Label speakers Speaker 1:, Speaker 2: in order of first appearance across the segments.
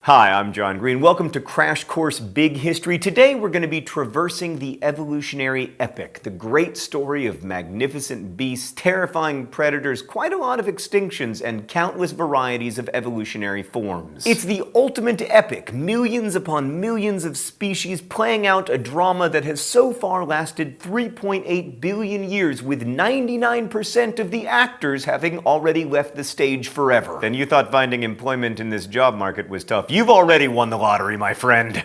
Speaker 1: Hi, I'm John Green. Welcome to Crash Course Big History. Today we're going to be traversing the evolutionary epic, the great story of magnificent beasts, terrifying predators, quite a lot of extinctions, and countless varieties of evolutionary forms. It's the ultimate epic, millions upon millions of species playing out a drama that has so far lasted 3.8 billion years, with 99% of the actors having already left the stage forever. Then you thought finding employment in this job market was tough. You've already won the lottery, my friend.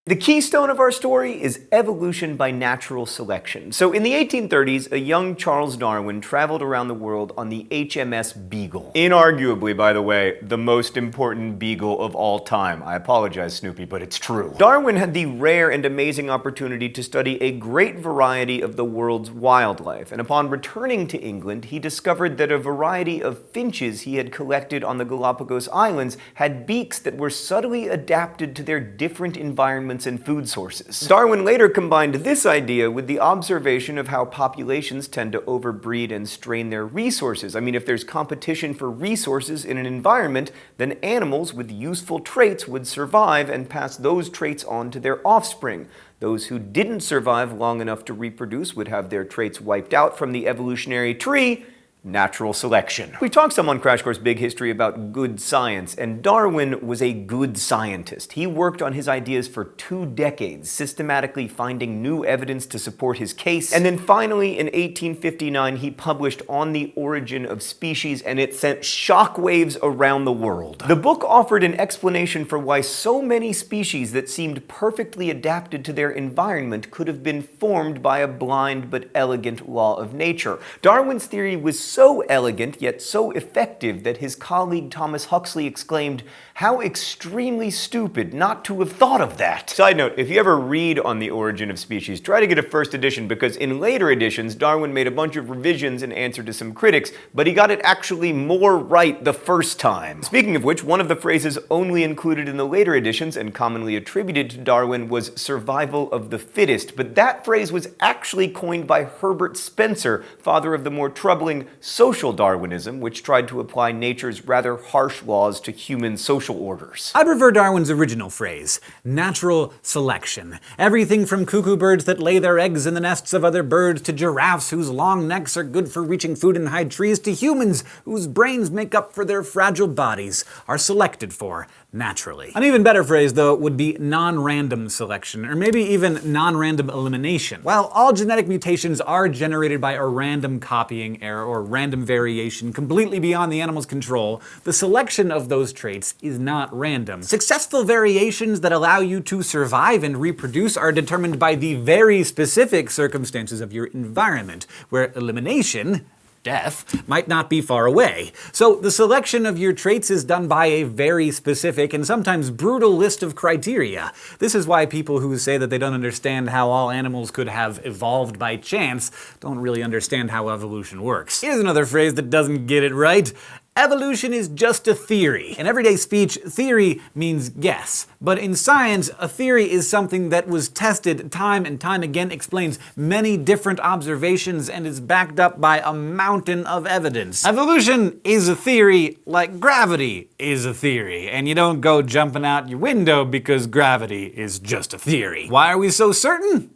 Speaker 1: The keystone of our story is evolution by natural selection. So in the 1830s, a young Charles Darwin traveled around the world on the HMS Beagle. Inarguably, by the way, the most important beagle of all time. I apologize, Snoopy, but it's true. Darwin had the rare and amazing opportunity to study a great variety of the world's wildlife, and upon returning to England, he discovered that a variety of finches he had collected on the Galapagos Islands had beaks that were subtly adapted to their different environments and food sources. Darwin later combined this idea with the observation of how populations tend to overbreed and strain their resources. I mean, if there's competition for resources in an environment, then animals with useful traits would survive and pass those traits on to their offspring. Those who didn't survive long enough to reproduce would have their traits wiped out from the evolutionary tree. Natural selection. We talked some on Crash Course Big History about good science, and Darwin was a good scientist. He worked on his ideas for 2 decades, systematically finding new evidence to support his case, and then finally in 1859 he published On the Origin of Species, and it sent shockwaves around the world. The book offered an explanation for why so many species that seemed perfectly adapted to their environment could have been formed by a blind but elegant law of nature. Darwin's theory was so elegant yet so effective that his colleague Thomas Huxley exclaimed, "How extremely stupid not to have thought of that." Side note, if you ever read On the Origin of Species, try to get a first edition, because in later editions Darwin made a bunch of revisions in answer to some critics, but he got it actually more right the first time. Speaking of which, one of the phrases only included in the later editions and commonly attributed to Darwin was survival of the fittest, but that phrase was actually coined by Herbert Spencer, father of the more troubling social Darwinism, which tried to apply nature's rather harsh laws to human social orders.
Speaker 2: I prefer Darwin's original phrase, natural selection. Everything from cuckoo birds that lay their eggs in the nests of other birds, to giraffes whose long necks are good for reaching food in high trees, to humans whose brains make up for their fragile bodies, are selected for naturally. An even better phrase, though, would be non-random selection, or maybe even non-random elimination. While all genetic mutations are generated by a random copying error or random variation completely beyond the animal's control, the selection of those traits is not random. Successful variations that allow you to survive and reproduce are determined by the very specific circumstances of your environment, where elimination, death, might not be far away. So the selection of your traits is done by a very specific and sometimes brutal list of criteria. This is why people who say that they don't understand how all animals could have evolved by chance don't really understand how evolution works. Here's another phrase that doesn't get it right. Evolution is just a theory. In everyday speech, theory means guess. But in science, a theory is something that was tested time and time again, explains many different observations, and is backed up by a mountain of evidence. Evolution is a theory like gravity is a theory, and you don't go jumping out your window because gravity is just a theory. Why are we so certain?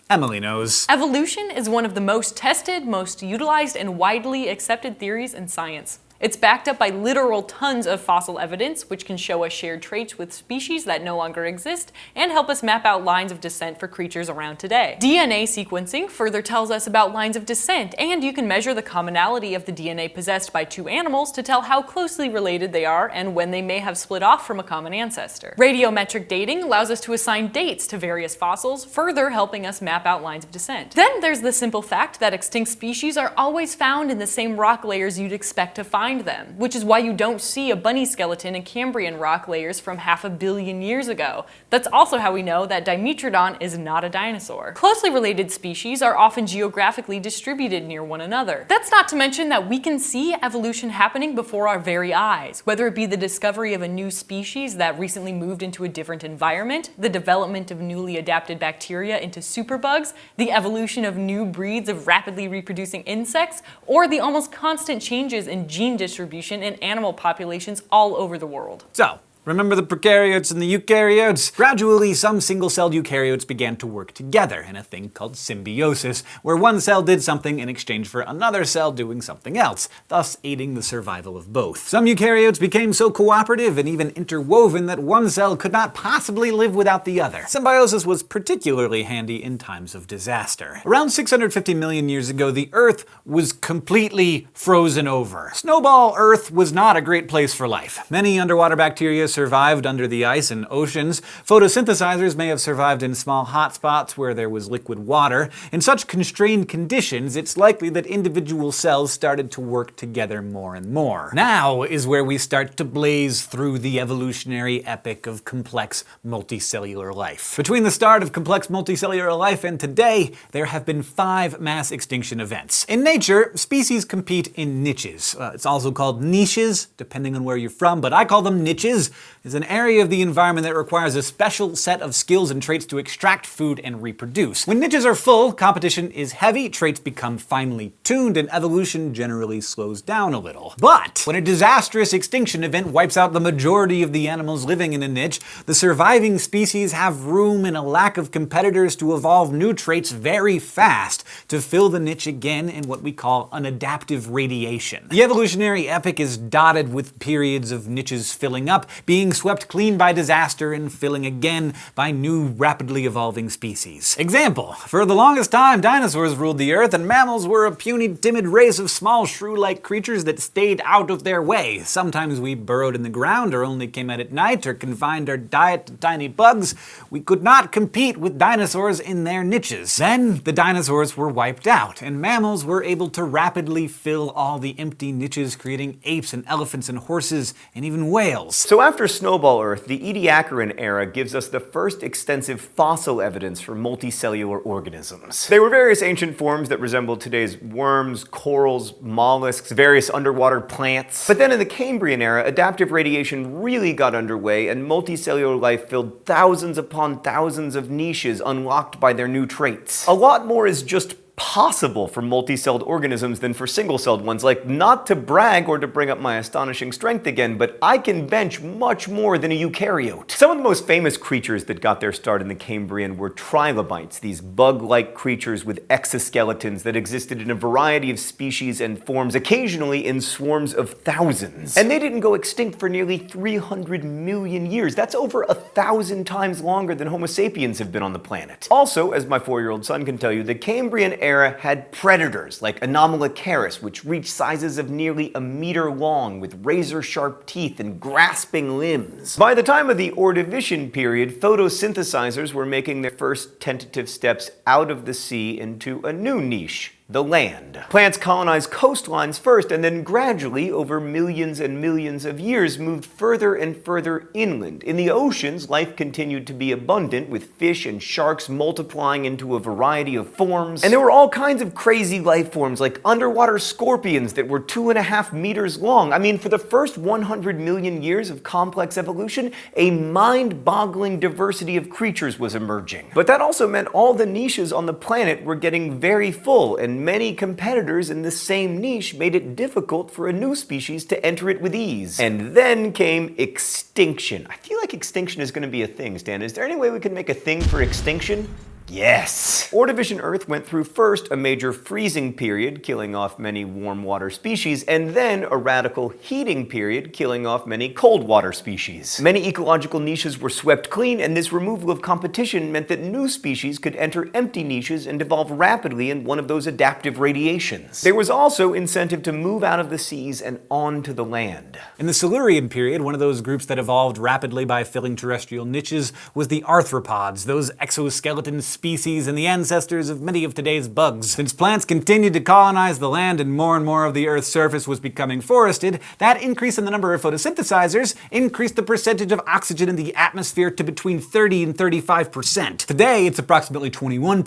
Speaker 2: Emily knows.
Speaker 3: Evolution is one of the most tested, most utilized, and widely accepted theories in science. It's backed up by literal tons of fossil evidence, which can show us shared traits with species that no longer exist and help us map out lines of descent for creatures around today. DNA sequencing further tells us about lines of descent, and you can measure the commonality of the DNA possessed by 2 animals to tell how closely related they are and when they may have split off from a common ancestor. Radiometric dating allows us to assign dates to various fossils, further helping us map out lines of descent. Then there's the simple fact that extinct species are always found in the same rock layers you'd expect to find find them, which is why you don't see a bunny skeleton in Cambrian rock layers from 500 million years ago. That's also how we know that Dimetrodon is not a dinosaur. Closely related species are often geographically distributed near one another. That's not to mention that we can see evolution happening before our very eyes, whether it be the discovery of a new species that recently moved into a different environment, the development of newly adapted bacteria into superbugs, the evolution of new breeds of rapidly reproducing insects, or the almost constant changes in gene distribution in animal populations all over the world.
Speaker 2: So, remember the prokaryotes and the eukaryotes? Gradually, some single-celled eukaryotes began to work together in a thing called symbiosis, where one cell did something in exchange for another cell doing something else, thus aiding the survival of both. Some eukaryotes became so cooperative and even interwoven that one cell could not possibly live without the other. Symbiosis was particularly handy in times of disaster. Around 650 million years ago, the Earth was completely frozen over. Snowball Earth was not a great place for life. Many underwater bacteria survived under the ice in oceans. Photosynthesizers may have survived in small hotspots where there was liquid water. In such constrained conditions, it's likely that individual cells started to work together more and more. Now is where we start to blaze through the evolutionary epic of complex multicellular life. Between the start of complex multicellular life and today, there have been 5 mass extinction events. In nature, species compete in niches. It's also called niches, depending on where you're from, but I call them niches. Is an area of the environment that requires a special set of skills and traits to extract food and reproduce. When niches are full, competition is heavy, traits become finely tuned, and evolution generally slows down a little. But when a disastrous extinction event wipes out the majority of the animals living in a niche, the surviving species have room and a lack of competitors to evolve new traits very fast to fill the niche again in what we call an adaptive radiation. The evolutionary epic is dotted with periods of niches filling up, being swept clean by disaster and filling again by new rapidly evolving species. Example, for the longest time dinosaurs ruled the earth and mammals were a puny, timid race of small shrew-like creatures that stayed out of their way. Sometimes we burrowed in the ground or only came out at night or confined our diet to tiny bugs. We could not compete with dinosaurs in their niches. Then the dinosaurs were wiped out and mammals were able to rapidly fill all the empty niches, creating apes and elephants and horses and even whales.
Speaker 1: So after Snowball Earth, the Ediacaran era gives us the first extensive fossil evidence for multicellular organisms. They were various ancient forms that resembled today's worms, corals, mollusks, various underwater plants. But then in the Cambrian era, adaptive radiation really got underway and multicellular life filled thousands upon thousands of niches unlocked by their new traits. A lot more is just possible for multi-celled organisms than for single-celled ones. Like, not to brag or to bring up my astonishing strength again, but I can bench much more than a eukaryote. Some of the most famous creatures that got their start in the Cambrian were trilobites, these bug-like creatures with exoskeletons that existed in a variety of species and forms, occasionally in swarms of thousands. And they didn't go extinct for nearly 300 million years. That's over 1,000 times longer than Homo sapiens have been on the planet. Also, as my 4-year-old son can tell you, the Cambrian era had predators like Anomalocaris, which reached sizes of nearly a meter long with razor-sharp teeth and grasping limbs. By the time of the Ordovician period, photosynthesizers were making their first tentative steps out of the sea into a new niche, the land. Plants colonized coastlines first, and then gradually, over millions and millions of years, moved further and further inland. In the oceans, life continued to be abundant, with fish and sharks multiplying into a variety of forms. And there were all kinds of crazy life forms, like underwater scorpions that were 2.5 meters long. I mean, for the first 100 million years of complex evolution, a mind-boggling diversity of creatures was emerging. But that also meant all the niches on the planet were getting very full, and many competitors in the same niche made it difficult for a new species to enter it with ease. And then came extinction. I feel like extinction is going to be a thing, Stan. Is there any way we can make a thing for extinction? Yes! Ordovician Earth went through first a major freezing period, killing off many warm water species, and then a radical heating period, killing off many cold water species. Many ecological niches were swept clean, and this removal of competition meant that new species could enter empty niches and evolve rapidly in one of those adaptive radiations. There was also incentive to move out of the seas and onto the land.
Speaker 2: In the Silurian period, one of those groups that evolved rapidly by filling terrestrial niches was the arthropods, those exoskeleton species and the ancestors of many of today's bugs. Since plants continued to colonize the land and more of the Earth's surface was becoming forested, that increase in the number of photosynthesizers increased the percentage of oxygen in the atmosphere to between 30 and 35%. Today, it's approximately 21%.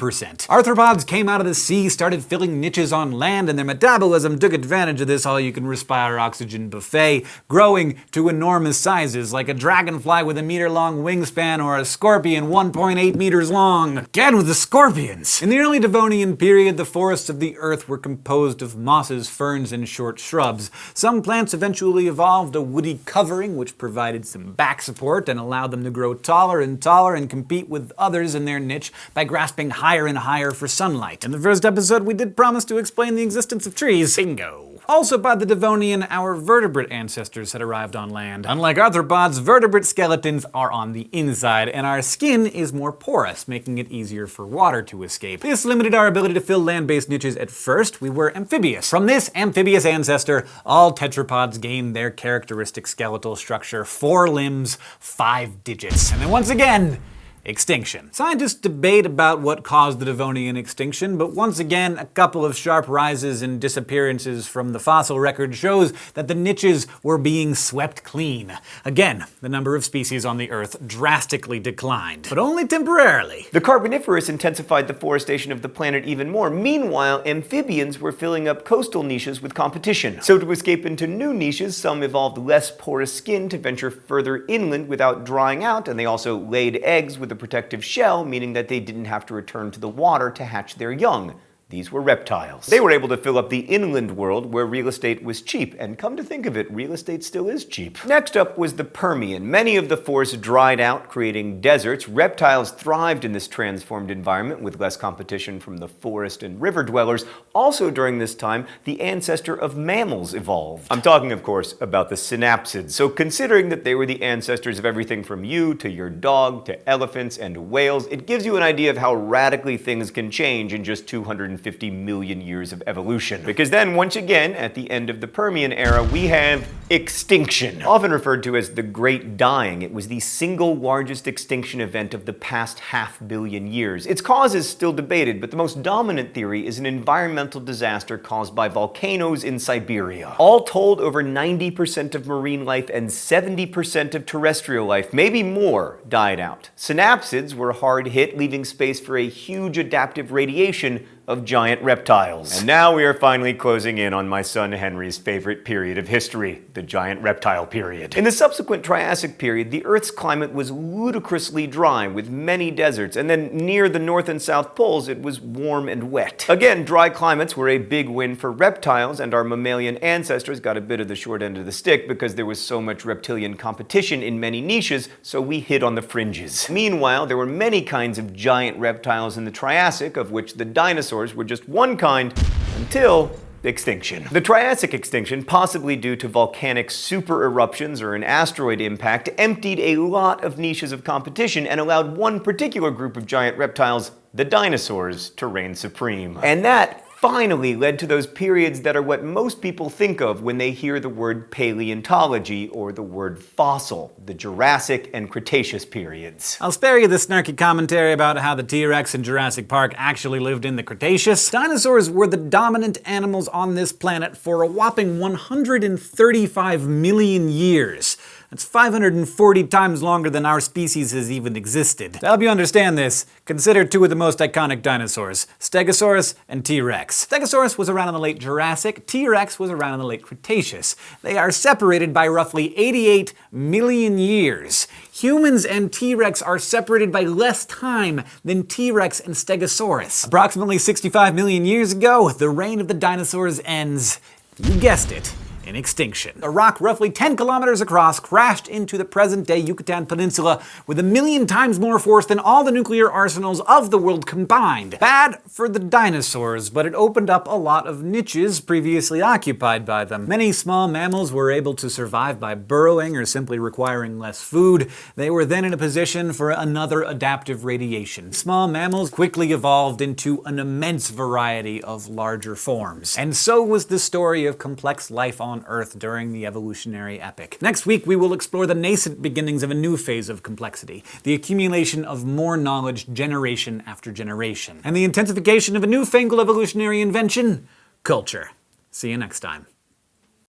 Speaker 2: Arthropods came out of the sea, started filling niches on land, and their metabolism took advantage of this all-you-can-respire oxygen buffet, growing to enormous sizes, like a dragonfly with a meter-long wingspan or a scorpion 1.8 meters long. Again with the scorpions! In the early Devonian period, the forests of the Earth were composed of mosses, ferns, and short shrubs. Some plants eventually evolved a woody covering, which provided some back support and allowed them to grow taller and taller and compete with others in their niche by grasping higher and higher for sunlight. In the first episode, we did promise to explain the existence of trees. Bingo! Also by the Devonian, our vertebrate ancestors had arrived on land. Unlike arthropods, vertebrate skeletons are on the inside, and our skin is more porous, making it easier for water to escape. This limited our ability to fill land-based niches at first. We were amphibious. From this amphibious ancestor, all tetrapods gained their characteristic skeletal structure: 4 limbs, 5 digits. And then once again, extinction. Scientists debate about what caused the Devonian extinction, but once again, a couple of sharp rises and disappearances from the fossil record shows that the niches were being swept clean. Again, the number of species on the Earth drastically declined, but only temporarily.
Speaker 1: The Carboniferous intensified the forestation of the planet even more. Meanwhile, amphibians were filling up coastal niches with competition. So to escape into new niches, some evolved less porous skin to venture further inland without drying out, and they also laid eggs with a protective shell, meaning that they didn't have to return to the water to hatch their young. These were reptiles. They were able to fill up the inland world where real estate was cheap, and come to think of it, real estate still is cheap. Next up was the Permian. Many of the forests dried out, creating deserts. Reptiles thrived in this transformed environment with less competition from the forest and river dwellers. Also during this time, the ancestor of mammals evolved. I'm talking, of course, about the synapsids. So considering that they were the ancestors of everything from you to your dog to elephants and whales, it gives you an idea of how radically things can change in just 250 million years of evolution. Because then, once again, at the end of the Permian era, we have extinction. Often referred to as the Great Dying, it was the single largest extinction event of the past 500 million years. Its cause is still debated, but the most dominant theory is an environmental disaster caused by volcanoes in Siberia. All told, over 90% of marine life and 70% of terrestrial life, maybe more, died out. Synapsids were hard hit, leaving space for a huge adaptive radiation of giant reptiles. And now we are finally closing in on my son Henry's favorite period of history, the giant reptile period. In the subsequent Triassic period, the Earth's climate was ludicrously dry with many deserts, and then near the North and South poles it was warm and wet. Again, dry climates were a big win for reptiles, and our mammalian ancestors got a bit of the short end of the stick because there was so much reptilian competition in many niches, so we hit on the fringes. Meanwhile, there were many kinds of giant reptiles in the Triassic, of which the dinosaurs were just one kind until extinction. The Triassic extinction, possibly due to volcanic super eruptions or an asteroid impact, emptied a lot of niches of competition and allowed one particular group of giant reptiles, the dinosaurs, to reign supreme. And that finally led to those periods that are what most people think of when they hear the word paleontology or the word fossil, the Jurassic and Cretaceous periods.
Speaker 2: I'll spare you the snarky commentary about how the T-Rex in Jurassic Park actually lived in the Cretaceous. Dinosaurs were the dominant animals on this planet for a whopping 135 million years. That's 540 times longer than our species has even existed. To help you understand this, consider 2 of the most iconic dinosaurs, Stegosaurus and T-Rex. Stegosaurus was around in the late Jurassic, T-Rex was around in the late Cretaceous. They are separated by roughly 88 million years. Humans and T-Rex are separated by less time than T-Rex and Stegosaurus. Approximately 65 million years ago, the reign of the dinosaurs ends, you guessed it, in extinction. A rock roughly 10 kilometers across crashed into the present-day Yucatan Peninsula with 1 million times more force than all the nuclear arsenals of the world combined. Bad for the dinosaurs, but it opened up a lot of niches previously occupied by them. Many small mammals were able to survive by burrowing or simply requiring less food. They were then in a position for another adaptive radiation. Small mammals quickly evolved into an immense variety of larger forms. And so was the story of complex life on on Earth during the evolutionary epoch. Next week, we will explore the nascent beginnings of a new phase of complexity, the accumulation of more knowledge generation after generation, and the intensification of a newfangled evolutionary invention, culture. See you next time.